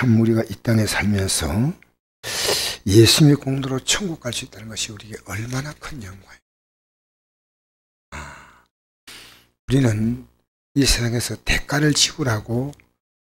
참 우리가 이 땅에 살면서 예수님의 공로로 천국 갈 수 있다는 것이 우리에게 얼마나 큰 영광이에요. 우리는 이 세상에서 대가를 지불하고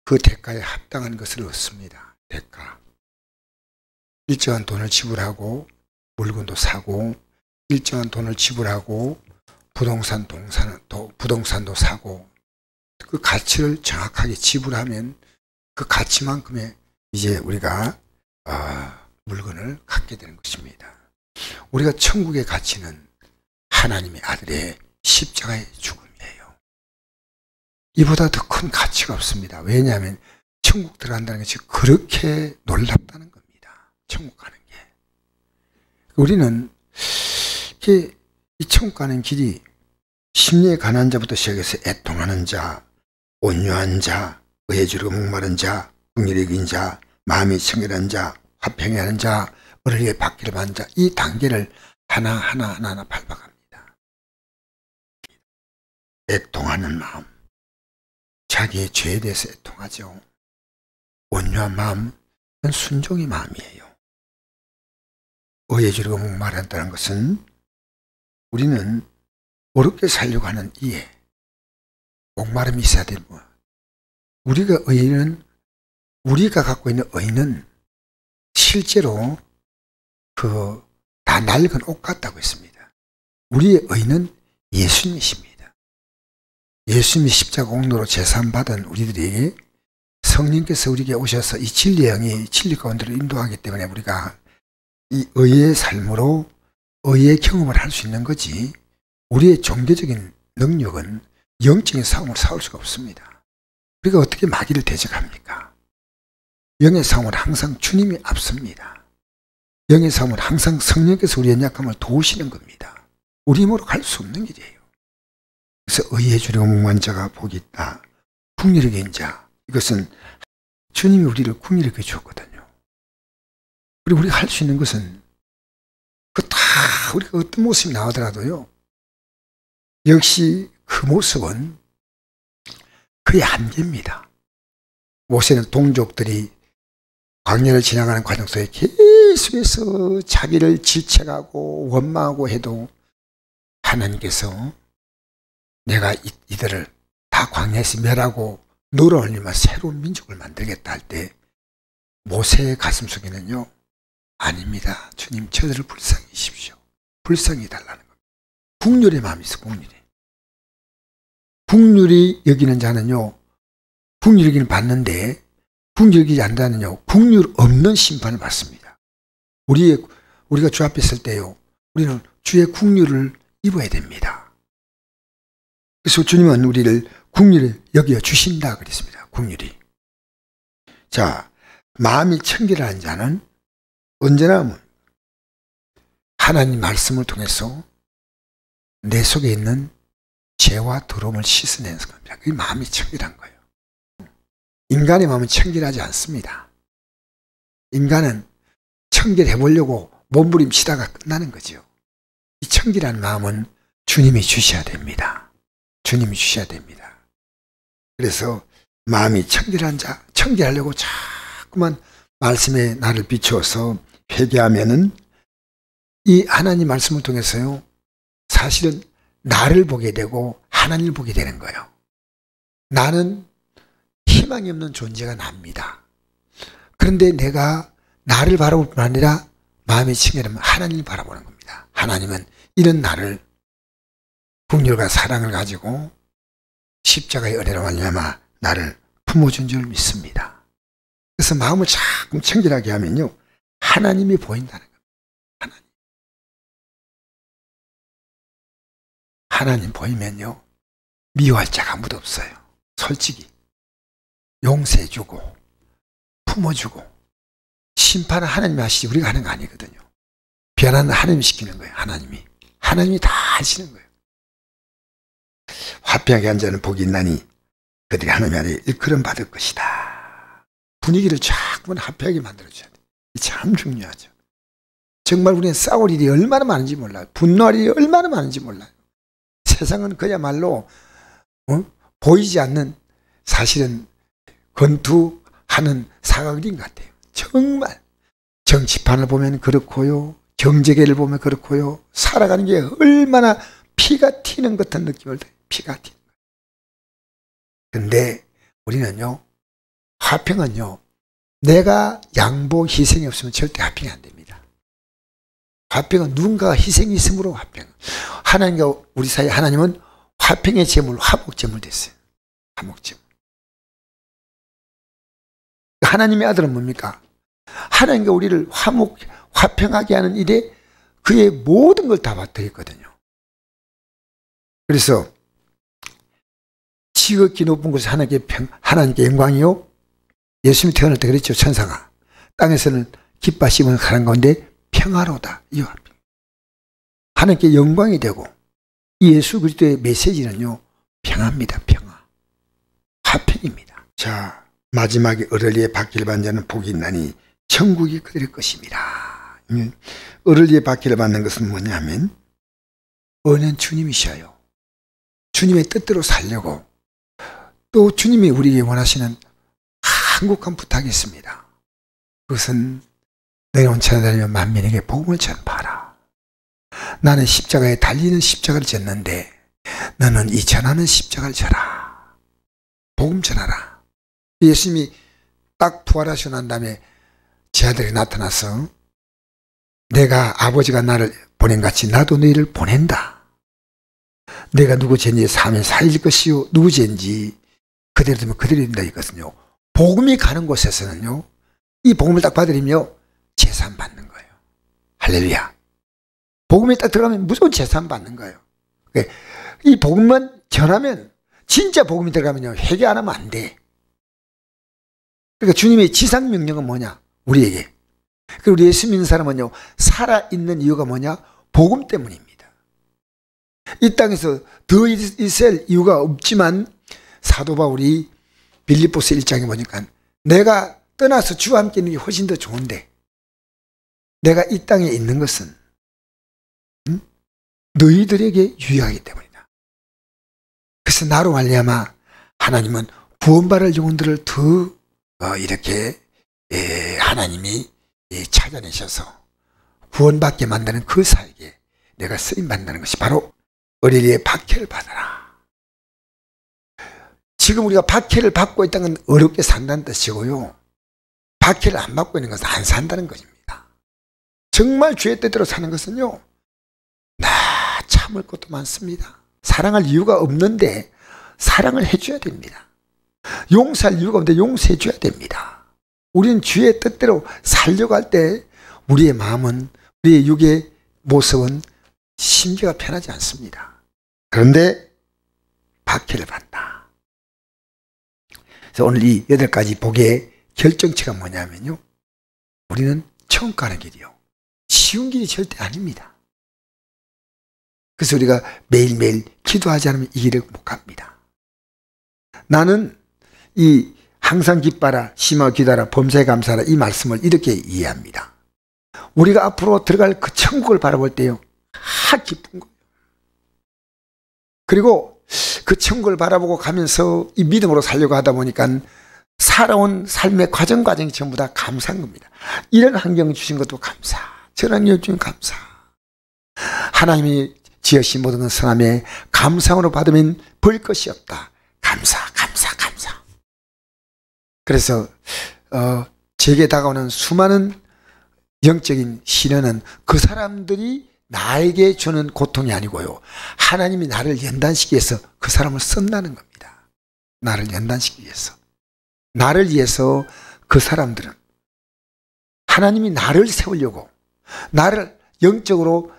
그 대가에 합당한 것을 얻습니다. 대가. 일정한 돈을 지불하고 물건도 사고, 일정한 돈을 지불하고 부동산도 사고, 그 가치를 정확하게 지불하면 그 가치만큼의 이제 우리가 물건을 갖게 되는 것입니다. 우리가 천국의 가치는 하나님의 아들의 십자가의 죽음이에요. 이보다 더 큰 가치가 없습니다. 왜냐하면 천국 들어간다는 것이 그렇게 놀랍다는 겁니다. 천국 가는 게. 우리는 이 천국 가는 길이 심리에 가난한 자부터 시작해서 애통하는 자, 온유한 자, 의에 주르고 목마른 자, 긍휼히 여긴 자, 마음이 청결한 자, 화평히 하는 자, 은을 위해 받기를 받는 자, 이 단계를 하나하나 밟아갑니다. 애통하는 마음, 자기의 죄에 대해서 애통하죠. 온유한 마음은 순종의 마음이에요. 의에 주르고 목마른다는 것은 우리는 어렵게 살려고 하는 이해, 목마름이 있어야 되는 거야. 우리가 갖고 있는 의는 실제로 다 낡은 옷 같다고 했습니다. 우리의 의는 예수님이십니다. 예수님이 십자가 공로로 제사함받은 우리들에게 성령께서 우리에게 오셔서 이 진리의 영이 진리 가운데로 인도하기 때문에 우리가 이 의의 삶으로 의의 경험을 할 수 있는 거지, 우리의 종교적인 능력은 영적인 싸움을 싸울 수가 없습니다. 우리가 어떻게 마귀를 대적합니까? 영의 싸움은 항상 주님이 앞섭니다. 영의 싸움은 항상 성령께서 우리의 연약함을 도우시는 겁니다. 우리 힘으로 갈 수 없는 길이에요. 그래서 의에 주려고 목마른 자가 복이 있다. 긍휼히 여긴 자, 이것은 주님이 우리를 긍휼히 여겨 주었거든요. 그리고 우리가 할 수 있는 것은 우리가 어떤 모습이 나오더라도요, 역시 그 모습은 그의 한계입니다. 모세는 동족들이 광야를 지나가는 과정 속에 계속해서 자기를 질책하고 원망하고 해도 하나님께서 내가 이들을 다 광야에서 멸하고 너를 올리면 새로운 민족을 만들겠다 할 때 모세의 가슴 속에는요, 아닙니다. 주님, 저들을 불쌍히 하십시오. 불쌍히 해달라는 겁니다. 긍휼의 마음이 있어, 긍휼히 여기는 자는요, 긍휼히 여기는 받는데, 긍휼히 여기지 않는 자는요, 긍휼 없는 심판을 받습니다. 우리가 주 앞에 있을 때요, 우리는 주의 긍휼을 입어야 됩니다. 그래서 주님은 우리를 긍휼히 여겨 주신다 그랬습니다. 긍휼히. 자, 마음이 청결한 자는 언제나 하나님 말씀을 통해서 내 속에 있는 죄와 더러움을 씻어내는 겁니다. 그게 마음이 청결한 거예요. 인간의 마음은 청결하지 않습니다. 인간은 청결해 보려고 몸부림치다가 끝나는 거죠. 이 청결한 마음은 주님이 주셔야 됩니다. 주님이 주셔야 됩니다. 그래서 마음이 청결한 자, 청결하려고 자꾸만 말씀에 나를 비추어서 회개하면은 이 하나님 말씀을 통해서요, 사실은 나를 보게 되고 하나님을 보게 되는 거예요. 나는 희망이 없는 존재가 납니다. 그런데 내가 나를 바라볼 뿐 아니라 마음이 청결하면 하나님을 바라보는 겁니다. 하나님은 이런 나를 긍휼과 사랑을 가지고 십자가의 은혜로 말미암아 나를 품어준 줄 믿습니다. 그래서 마음을 자꾸 청결하게 하면요, 하나님이 보인다는 겁니다. 하나님 보이면요, 미워할 자가 아무도 없어요. 솔직히 용서해주고 품어주고, 심판은 하나님이 하시지 우리가 하는 거 아니거든요. 변화는 하나님이 시키는 거예요. 하나님이 다 하시는 거예요. 화평하게 한 자는 복이 있나니 그들이 하나님 아래 일컬음 받을 것이다. 분위기를 자꾸만 화평하게 만들어줘야 돼요. 참 중요하죠. 정말 우리는 싸울 일이 얼마나 많은지 몰라요. 분노할 일이 얼마나 많은지 몰라요. 세상은 그야말로 보이지 않는, 사실은 권투 하는 사각인 것 같아요. 정말 정치판을 보면 그렇고요, 경제계를 보면 그렇고요, 살아가는 게 얼마나 피가 튀는 것 같은 느낌을 들어요. 피가 튀는 거예요. 근데 우리는요, 화평은요, 내가 양보 희생이 없으면 절대 화평이 안 됩니다. 화평은 누군가가 희생이 있으므로 화평. 하나님과 우리 사이 하나님은 화평의 제물, 화목제물 됐어요. 화목제물. 하나님의 아들은 뭡니까? 하나님과 우리를 화평하게 하는 일에 그의 모든 걸 다 맡아있거든요. 그래서 지극히 높은 곳에 하나님께 영광이요. 예수님이 태어날 때 그랬죠. 천사가 땅에서는 기뻐하시면 가는 가운데 평화로다. 이 화평. 하나님께 영광이 되고 이 예수 그리스도의 메시지는요, 평화입니다. 평화. 화평입니다. 자, 마지막에 어를리에 받기를 받는 자는 복이 있나니 천국이 그들의 것입니다. 어를리에 받기를 받는 것은 뭐냐면 은혜는 주님이셔요. 주님의 뜻대로 살려고, 또 주님이 우리에게 원하시는 한국한 부탁이 있습니다. 그것은 너희는 찾아다니며 만민에게 복음을 전파하라. 나는 십자가에 달리는 십자가를 졌는데 너는 이 전하는 십자가를 져라. 복음 전하라. 예수님이 딱 부활하시고 난 다음에 제 아들이 나타나서 내가 아버지가 나를 보낸 같이 나도 너희를 보낸다. 내가 누구 죄인지 사면 사일 것이요 누구 죄인지 그대로 되면 그대로 된다 이거든요. 복음이 가는 곳에서는요, 이 복음을 딱 받으려면 재산 받는 거예요. 할렐루야. 복음이 딱 들어가면 무조건 재산 받는 거예요. 이 복음만 전하면, 진짜 복음이 들어가면요, 회개 안 하면 안 돼. 그러니까 주님의 지상 명령은 뭐냐? 우리에게. 그리고 우리 예수 믿는 사람은요, 살아있는 이유가 뭐냐? 복음 때문입니다. 이 땅에서 더 있을 이유가 없지만 사도 바울이 빌립보서 1장에 보니까 내가 떠나서 주와 함께 있는 게 훨씬 더 좋은데 내가 이 땅에 있는 것은 너희들에게 유익하기 때문이다. 그래서 나로 말미암아 하나님은 구원받을 영혼들을 더 이렇게 하나님이 찾아내셔서 구원받게 만드는 그 사역에 내가 쓰임받는다는 것이 바로 어린이의 박해를 받아라. 지금 우리가 박해를 받고 있다는 건 어렵게 산다는 뜻이고요, 박해를 안 받고 있는 것은 안 산다는 것입니다. 정말 주의 뜻대로 사는 것은요, 참을 것도 많습니다. 사랑할 이유가 없는데 사랑을 해줘야 됩니다. 용서할 이유가 없는데 용서해 줘야 됩니다. 우리는 주의 뜻대로 살려고 할 때 우리의 마음은, 우리의 육의 모습은 심기가 편하지 않습니다. 그런데 박해를 받다. 그래서 오늘 이 8가지 복의 결정체가 뭐냐면요, 우리는 천국 가는 길이요, 쉬운 길이 절대 아닙니다. 그래서 우리가 매일매일 기도하지 않으면 이 길을 못 갑니다. 나는 이 항상 기뻐하라, 심하고 기도하라, 범사에 감사하라, 이 말씀을 이렇게 이해합니다. 우리가 앞으로 들어갈 그 천국을 바라볼 때요, 기쁜 거예요. 그리고 그 천국을 바라보고 가면서 이 믿음으로 살려고 하다 보니까 살아온 삶의 과정이 전부 다 감사한 겁니다. 이런 환경을 주신 것도 감사, 저런 환경을 주신 감사. 하나님이 지으신 모든 건 선함에 감사함으로 받으면 벌 것이 없다. 감사. 그래서 제게 다가오는 수많은 영적인 시련은 그 사람들이 나에게 주는 고통이 아니고요, 하나님이 나를 연단시키기 위해서 그 사람을 쓴다는 겁니다. 나를 연단시키기 위해서. 나를 위해서 그 사람들은 하나님이 나를 세우려고, 나를 영적으로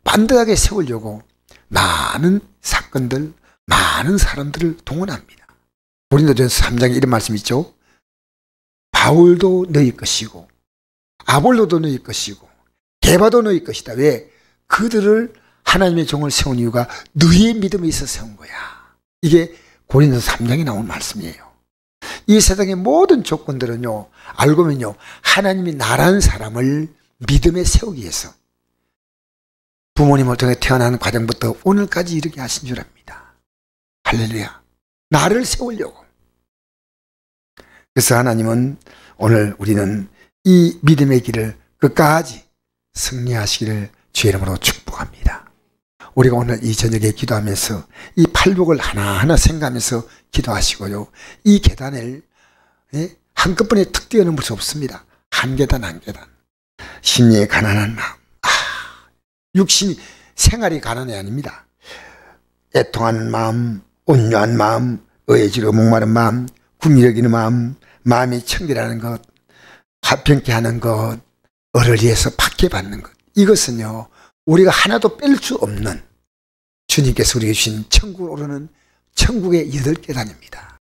반듯하게 세우려고 많은 사건들, 많은 사람들을 동원합니다. 고린도전서 3장에 이런 말씀 있죠. 바울도 너희 것이고 아볼로도 너희 것이고 게바도 너희 것이다. 왜? 그들을 하나님의 종을 세운 이유가 너희의 믿음에 있어서 세운 거야. 이게 고린도서 3장에 나온 말씀이에요. 이 세상의 모든 조건들은요, 알고 보면요, 하나님이 나라는 사람을 믿음에 세우기 위해서 부모님을 통해 태어나는 과정부터 오늘까지 이르게 하신 줄 압니다. 할렐루야. 나를 세우려고. 그래서 하나님은 오늘 우리는 이 믿음의 길을 끝까지 승리하시기를 주의 이름으로 축복합니다. 우리가 오늘 이 저녁에 기도하면서 이 팔복을 하나하나 생각하면서 기도하시고요. 이 계단을 한꺼번에 툭 뛰어넘을 수 없습니다. 한 계단 한 계단. 심리에 가난한 마음. 육신이 생활이 가난이 아닙니다. 애통하는 마음, 온유한 마음, 의지로 목마른 마음, 궁리 여기는 마음, 마음이 청결하는 것, 화평케 하는 것, 을을 위해서 박해받는 것. 이것은요, 우리가 하나도 뺄 수 없는 주님께서 우리에게 주신 천국으로 오르는 천국의 8계단입니다.